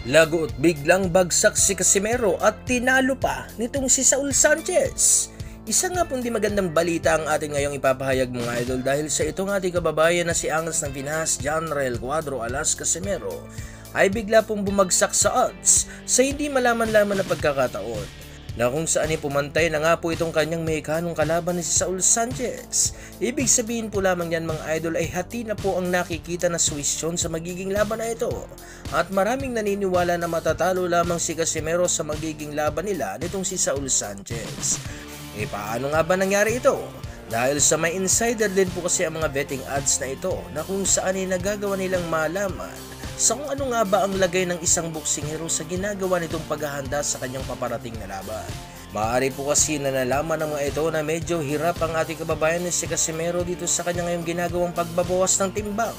Lagot biglang bagsak si Casimero at tinalo pa nitong si Saul Sanchez. Isa nga pong di magandang balita ang ating ngayong ipapahayag mga idol dahil sa itong ating kababayan na si Angas ng Pinas, Janrel Cuadro alias Casimero, ay bigla pong bumagsak sa odds sa hindi malaman-laman na pagkakataon na kung saan ay pumantay na nga po itong kanyang mehikanong kalaban ni si Saul Sanchez. Ibig sabihin po lamang yan mga idol ay hati na po ang nakikita na suwisyon sa magiging laban na ito. At maraming naniniwala na matatalo lamang si Casimero sa magiging laban nila nitong si Saul Sanchez. Paano nga ba nangyari ito? Dahil sa may insider din po kasi ang mga betting odds na ito na kung saan ay nagagawa nilang malaman sa kung ano nga ba ang lagay ng isang boksingero sa ginagawa nitong paghahanda sa kanyang paparating na laban. Maaari po kasi na nalaman ng mga ito na medyo hirap ang ating kababayan ni si Casimero dito sa kanyang ngayong ginagawang pagbabawas ng timbang.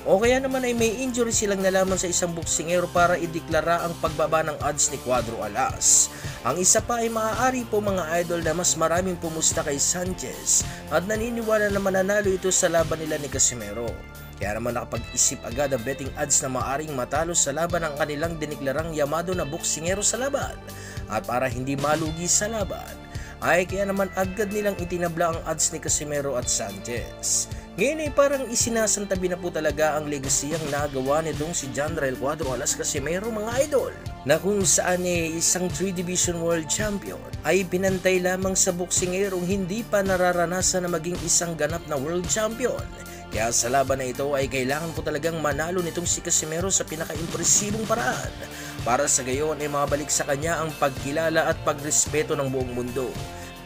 O kaya naman ay may injury silang nalaman sa isang boksingero para ideklara ang pagbaba ng odds ni Cuadro alas. Ang isa pa ay maaari po mga idol na mas maraming pumusta kay Sanchez at naniniwala na mananalo ito sa laban nila ni Casimero. Kaya naman nakapag-isip agad ang betting odds na maaring matalo sa laban ang kanilang diniklarang yamado na boksingero sa laban. At para hindi malugi sa laban, ay kaya naman agad nilang itinabla ang odds ni Casimero at Sanchez. Ngayon ay parang isinasantabi na po talaga ang legasiyang nagawa nitong si Janrel Cuadro alias Casimero mga idol. Na kung saan isang 3-division world champion ay pinantay lamang sa boksingerong hindi pa nararanasan na maging isang ganap na world champion. Kaya sa laban na ito ay kailangan po talagang manalo nitong si Casimero sa pinaka-impresibong paraan para sa gayon ay mabalik sa kanya ang pagkilala at pagrespeto ng buong mundo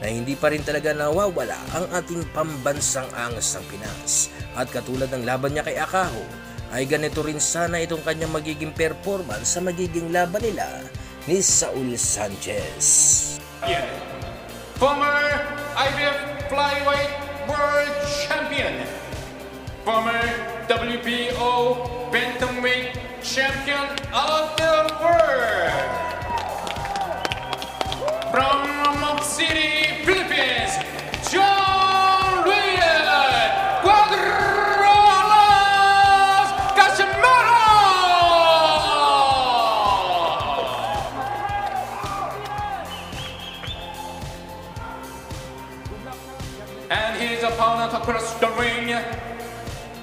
na hindi pa rin talaga nawawala ang ating pambansang Angas ng Pinas. At katulad ng laban niya kay Akaho ay ganito rin sana itong kanyang magiging performance sa magiging laban nila ni Saul Sanchez. Yeah. Former IBF Flyweight World Champion, former WBO Bantamweight Champion of the world, from Mount City, Philippines, John Reyes Cuadro alias Casimero! And his opponent across the ring,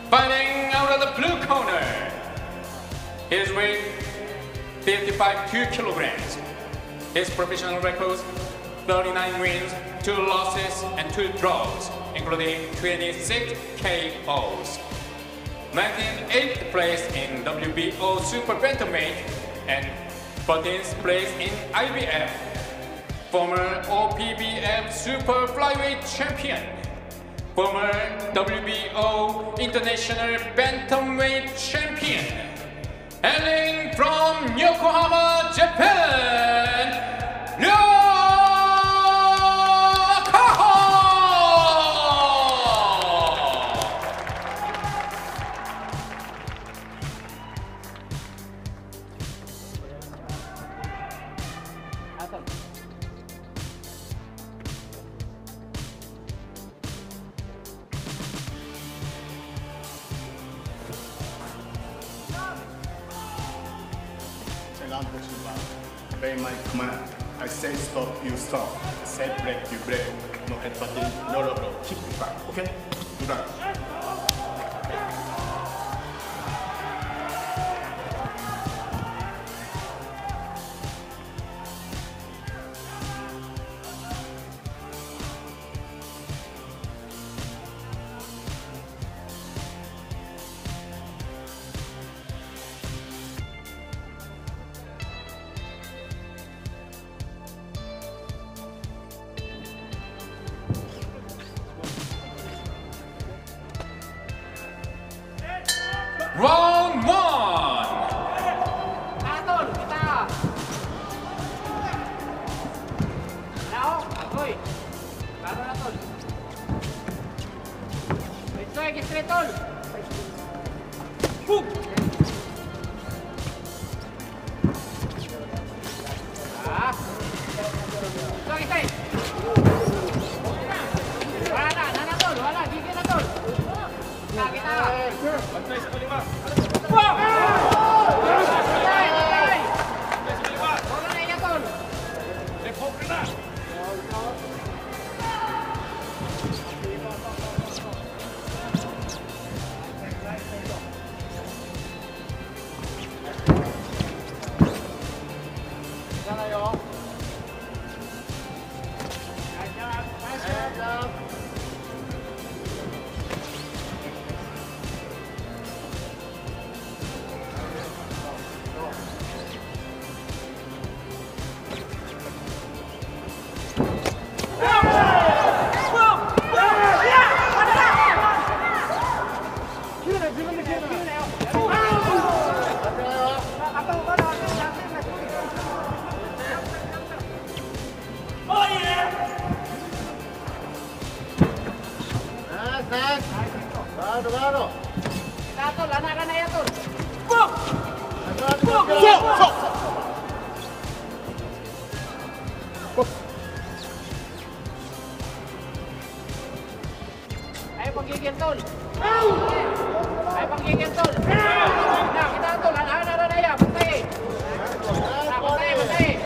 fighting out of the blue corner, his weight 55 kilograms. His professional records 39 wins, 2 losses, and 2 draws, including 26 KOs. Ranking 8th place in WBO Super Bantamweight and 14th place in IBF. Former OPBF Super Flyweight Champion, former WBO International Bantamweight Champion, hailing from Yokohama, Japan, Akaho! Obey my command. I say stop, you stop. Say break, you break. No headbutting, no low blow. Keep it back, okay? Do that. Round 1! Tol, kita! Nao, ako'y! Laro na, Tol! Strike, straight, Tol! Boom! Ah! Strike, straight! Wala na, Tol! Wala, gigil na, Tol! Kita! Bantay sa kalima! Wow! Patay! Patay! Kita tol, anak ka na yan tol. Ay panggigil tol. Ay panggigil tol. Nah, kita tol, anak na yan, bantay. Nah, bantay.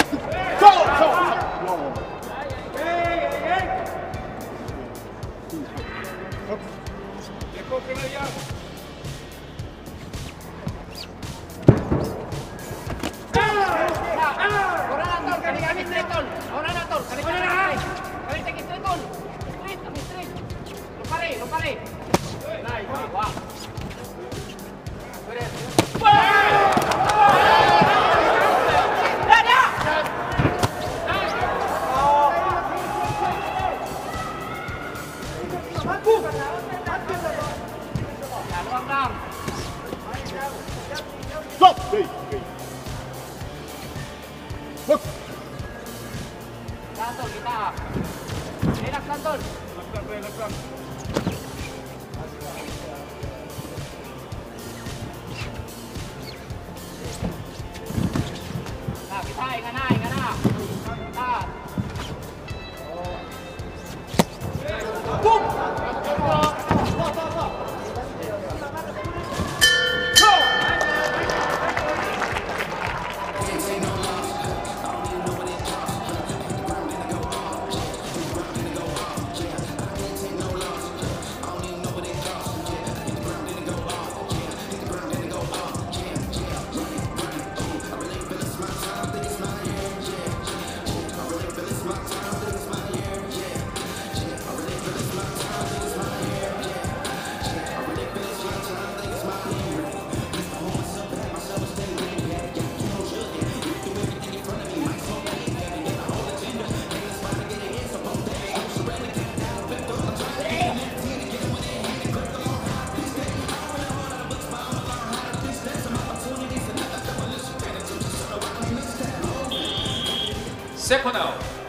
Orang na tol, kami straight tol. Orang na tol, kami straight. Kami straight tol. Straight, kami straight. Lupare. Nice. Wah. Luang dam. Stop! Hey, hey. Look! Tol, kita. Relax lang tol. Nah, kita ingat na. Kita. Second out.